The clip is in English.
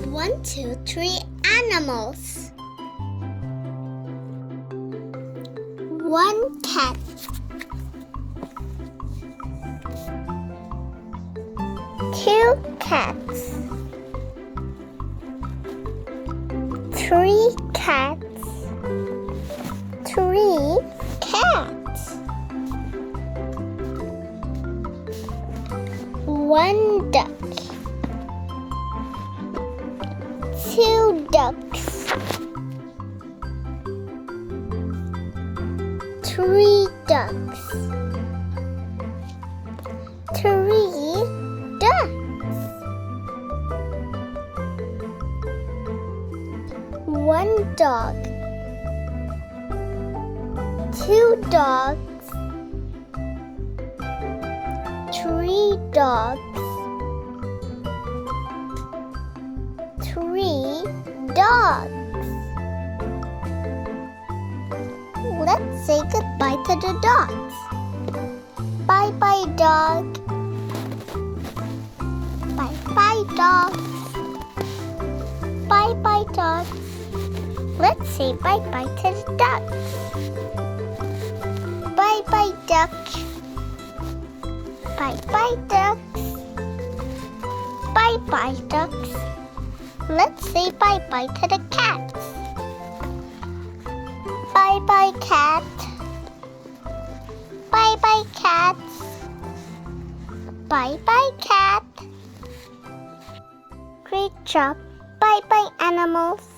One, two, three animals. One cat. Two cats. Three cats. Three cats. One duck. Two ducks. Three ducks. Three ducks. One dog. Two dogs. Three dogs. Three dogs. Let's say goodbye to the dogs. Bye-bye, dog. Bye-bye, dogs. Bye-bye, dogs. Let's say bye-bye to the ducks. Bye-bye, duck. Bye-bye, ducks. Bye-bye, ducks. Let's say bye-bye to the cats. Bye-bye, cat. Bye-bye, cats. Bye-bye, cat. Great job. Bye-bye, animals.